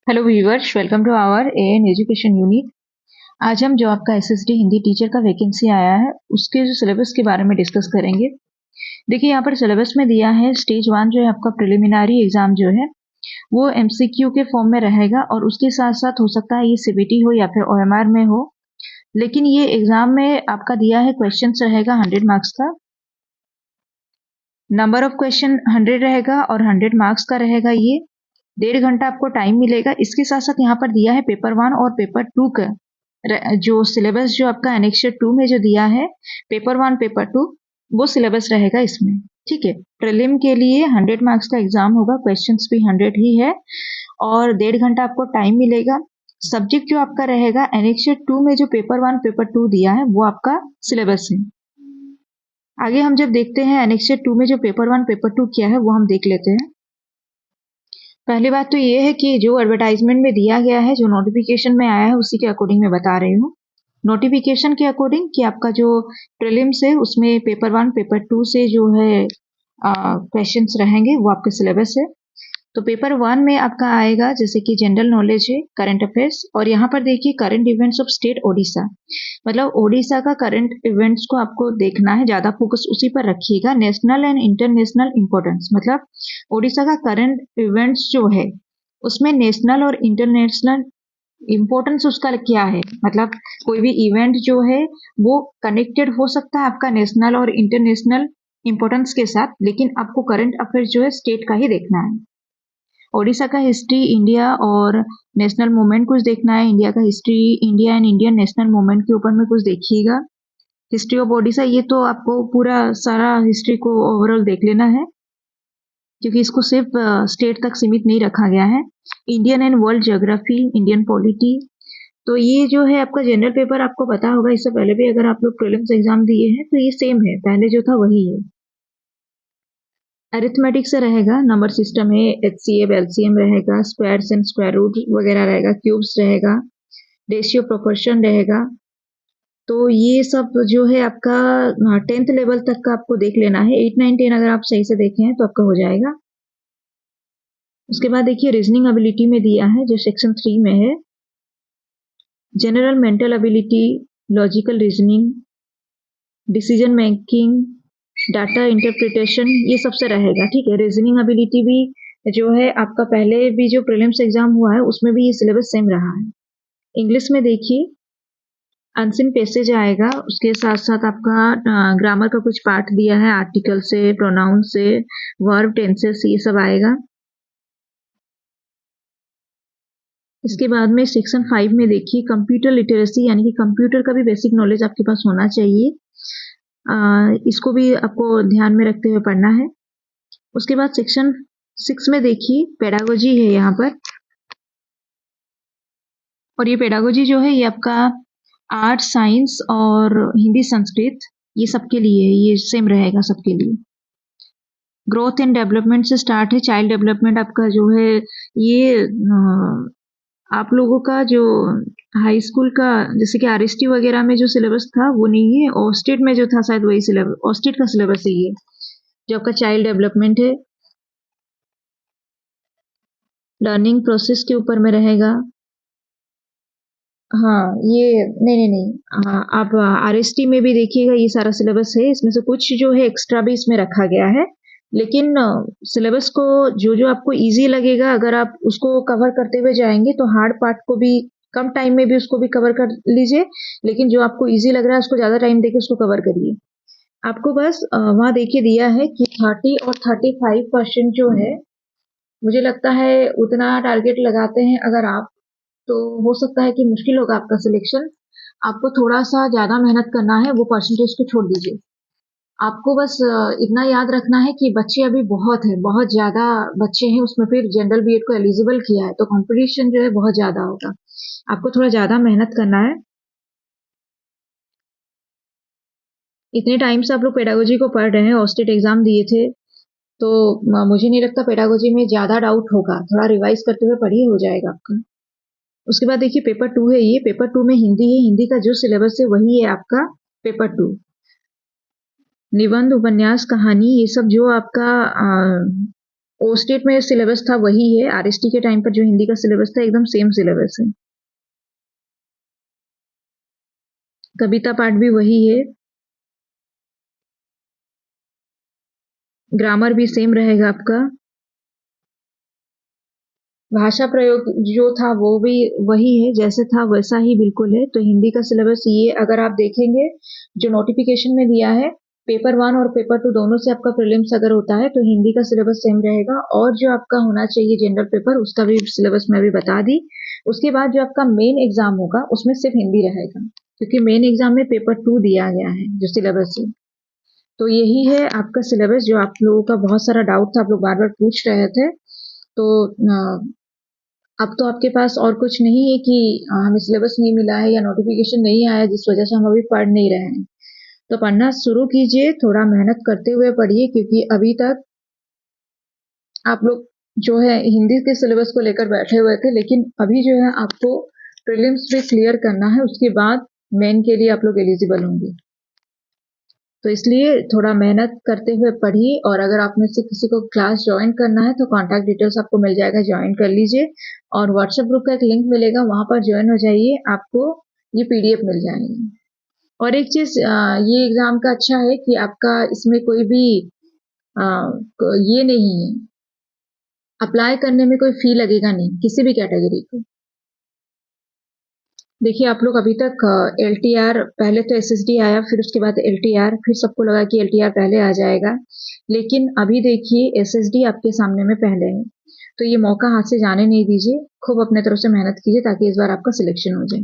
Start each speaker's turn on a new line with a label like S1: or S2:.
S1: Hello viewers, welcome to our AN education unit. आज हम जो आपका एसएसटी हिंदी टीचर का वैकेंसी आया है उसके जो सिलेबस के बारे में डिस्कस करेंगे। देखिए यहाँ पर सिलेबस में दिया है स्टेज 1 जो है आपका प्रिलिमिनरी एग्जाम जो है वो एमसीक्यू के फॉर्म में रहेगा और उसके साथ साथ हो सकता है ये सीबीटी हो या फिर ओएमआर में हो। लेकिन ये एग्जाम में आपका दिया है क्वेश्चन रहेगा 100 मार्क्स का। नंबर ऑफ क्वेश्चन 100 रहेगा और 100 मार्क्स का रहेगा। ये 1.5 घंटा आपको टाइम मिलेगा। इसके साथ साथ यहाँ पर दिया है पेपर 1 और पेपर 2 का जो सिलेबस जो आपका एनेक्सर 2 में जो दिया है पेपर 1 पेपर 2 वो सिलेबस रहेगा इसमें। ठीक है, प्रीलिम के लिए 100 मार्क्स का एग्जाम होगा, क्वेश्चंस भी 100 ही है और 1.5 घंटा आपको टाइम मिलेगा। सब्जेक्ट जो आपका रहेगा एनेक्सर 2 में जो पेपर 1 पेपर 2 दिया है वो आपका सिलेबस है। आगे हम जब देखते हैं एनेक्सर 2 में जो पेपर 1 पेपर 2 क्या है वो हम देख लेते हैं। पहली बात तो ये है कि जो एडवर्टाइजमेंट में दिया गया है, जो नोटिफिकेशन में आया है उसी के अकॉर्डिंग मैं बता रही हूँ। नोटिफिकेशन के अकॉर्डिंग कि आपका जो प्रीलिम्स है उसमें पेपर 1 पेपर 2 से जो है क्वेश्चंस रहेंगे वो आपके सिलेबस है। तो पेपर 1 में आपका आएगा जैसे कि जनरल नॉलेज है, करंट अफेयर्स, और यहाँ पर देखिए current events of state Odisha, मतलब ओडिशा का करंट इवेंट्स को आपको देखना है, ज्यादा फोकस उसी पर रखिएगा। नेशनल एंड इंटरनेशनल इंपॉर्टेंस, मतलब ओडिशा का करंट इवेंट्स जो है उसमें नेशनल और इंटरनेशनल इम्पोर्टेंस उसका क्या है, मतलब कोई भी इवेंट जो है वो कनेक्टेड हो सकता है आपका नेशनल और इंटरनेशनल इम्पोर्टेंस के साथ, लेकिन आपको करंट अफेयर जो है स्टेट का ही देखना है। ओडिशा का हिस्ट्री, इंडिया और नेशनल मूवमेंट कुछ देखना है। इंडिया का history, India and Indian national movement के ऊपर में कुछ देखिएगा। हिस्ट्री ऑफ ओडिशा, ये तो आपको पूरा सारा हिस्ट्री को ओवरऑल देख लेना है क्योंकि इसको सिर्फ स्टेट तक सीमित नहीं रखा गया है। Indian and world geography, Indian polity, तो ये जो है आपका जनरल पेपर आपको पता होगा, इससे पहले भी अगर आप लोग प्रीलिम्स एग्जाम दिए हैं तो ये सेम है, पहले जो था वही है। अरिथमेटिक से रहेगा, नंबर सिस्टम है, एचसीएफ एलसीएम रहेगा, स्क्वायर्स एंड स्क्वायर रूट वगैरह रहेगा, क्यूब्स रहेगा, रेशियो प्रोपोर्शन रहेगा। तो ये सब जो है आपका 10th लेवल तक का आपको देख लेना है। 8 9 10 अगर आप सही से देखें तो आपका हो जाएगा। उसके बाद देखिए रीजनिंग एबिलिटी में दिया है जो सेक्शन 3 में है, general mental ability, logical reasoning, decision making, data interpretation, ये सबसे रहेगा। ठीक है, रीजनिंग एबिलिटी भी जो है आपका पहले भी जो प्रीलिम्स एग्जाम हुआ है उसमें भी ये सिलेबस सेम रहा है। इंग्लिश में देखिए अनसिन पैसेज आएगा, उसके साथ साथ आपका ग्रामर का कुछ पार्ट दिया है, आर्टिकल से, प्रोनाउन से, वर्ब, टेंसेस, ये सब आएगा। इसके बाद में सेक्शन 5 में देखिए कंप्यूटर लिटरेसी, यानी कि कंप्यूटर का भी बेसिक नॉलेज आपके पास होना चाहिए। इसको भी आपको ध्यान में रखते हुए पढ़ना है। उसके बाद सेक्शन 6 में देखिए पेडागोजी है यहाँ पर, और ये पेडागोजी जो है ये आपका आर्ट, साइंस और हिंदी, संस्कृत, ये सबके लिए है, ये सेम रहेगा सबके लिए। ग्रोथ एंड डेवलपमेंट से स्टार्ट है, चाइल्ड डेवलपमेंट आपका जो है ये आप लोगों का जो हाई स्कूल का जैसे कि आरएसटी वगैरह में जो सिलेबस था वो नहीं है, ऑस्टेट में जो था शायद वही सिलेबस, ऑस्टेट का सिलेबस है ये जो आपका चाइल्ड डेवलपमेंट है। लर्निंग प्रोसेस के ऊपर में रहेगा। हाँ, ये नहीं नहीं नहीं आप आरएसटी में भी देखिएगा, ये सारा सिलेबस है, इसमें से कुछ जो है एक्स्ट्रा भी इसमें रखा गया है, लेकिन सिलेबस को जो जो आपको इजी लगेगा अगर आप उसको कवर करते हुए जाएंगे तो हार्ड पार्ट को भी कम टाइम में भी उसको भी कवर कर लीजिए, लेकिन जो आपको इजी लग रहा है उसको ज़्यादा टाइम देके उसको कवर करिए। आपको बस वहाँ देखिए दिया है कि 30 और 35% जो है, मुझे लगता है उतना टारगेट लगाते हैं अगर आप, तो हो सकता है कि मुश्किल होगा आपका सिलेक्शन। आपको थोड़ा सा ज़्यादा मेहनत करना है, वो परसेंटेज को छोड़ दीजिए। आपको बस इतना याद रखना है कि बच्चे अभी बहुत है, बहुत ज़्यादा बच्चे हैं, उसमें फिर जनरल बीएड को एलिजिबल किया है तो कंपटीशन जो है बहुत ज़्यादा होगा, आपको थोड़ा ज़्यादा मेहनत करना है। इतने टाइम से आप लोग पेडागोजी को पढ़ रहे हैं, ऑस्टेट एग्जाम दिए थे, तो मुझे नहीं लगता पेडागोजी में ज़्यादा डाउट होगा, थोड़ा रिवाइज करते हुए पढ़िए, हो जाएगा आपका। उसके बाद देखिए पेपर 2 है, ये पेपर 2 में हिंदी है, हिंदी का जो सिलेबस है वही है आपका पेपर 2। निबंध, उपन्यास, कहानी, ये सब जो आपका ओ स्टेट में सिलेबस था वही है, आरएसटी के टाइम पर जो हिंदी का सिलेबस था एकदम सेम सिलेबस है। कविता पाठ भी वही है, ग्रामर भी सेम रहेगा आपका, भाषा प्रयोग जो था वो भी वही है, जैसे था वैसा ही बिल्कुल है। तो हिंदी का सिलेबस ये अगर आप देखेंगे जो नोटिफिकेशन में दिया है, पेपर 1 और पेपर 2 दोनों से आपका प्रीलिम्स अगर होता है तो हिंदी का सिलेबस सेम रहेगा, और जो आपका होना चाहिए जनरल पेपर उसका भी सिलेबस मैं भी बता दी। उसके बाद जो आपका मेन एग्जाम होगा उसमें सिर्फ हिंदी रहेगा, क्योंकि मेन एग्जाम में पेपर 2 दिया गया है जो सिलेबस है। तो यही है आपका सिलेबस, जो आप लोगों का बहुत सारा डाउट था, आप लोग बार बार पूछ रहे थे। तो अब तो आपके पास और कुछ नहीं है कि हमें सिलेबस नहीं मिला है या नोटिफिकेशन नहीं आया जिस वजह से हम अभी पढ़ नहीं रहे हैं। तो पढ़ना शुरू कीजिए, थोड़ा मेहनत करते हुए पढ़िए, क्योंकि अभी तक आप लोग जो है हिंदी के सिलेबस को लेकर बैठे हुए थे, लेकिन अभी जो है आपको प्रीलिम्स भी क्लियर करना है, उसके बाद मेन के लिए आप लोग एलिजिबल होंगे। तो इसलिए थोड़ा मेहनत करते हुए पढ़िए, और अगर आप में से किसी को क्लास ज्वाइन करना है तो कॉन्टैक्ट डिटेल्स आपको मिल जाएगा, ज्वाइन कर लीजिए। और व्हाट्सएप ग्रुप का एक लिंक मिलेगा, वहां पर ज्वाइन हो जाइए, आपको ये पीडीएफ मिल जाएगी। और एक चीज ये एग्जाम का अच्छा है कि आपका इसमें कोई भी आ, ये नहीं है, अप्लाई करने में कोई फी लगेगा नहीं किसी भी कैटेगरी को। देखिए आप लोग अभी तक एलटीआर, पहले तो एसएसडी आया, फिर उसके बाद एलटीआर, फिर सबको लगा कि एलटीआर पहले आ जाएगा, लेकिन अभी देखिए एसएसडी आपके सामने में पहले है। तो ये मौका हाथ से जाने नहीं दीजिए, खूब अपने तरफ से मेहनत कीजिए ताकि इस बार आपका सिलेक्शन हो जाए।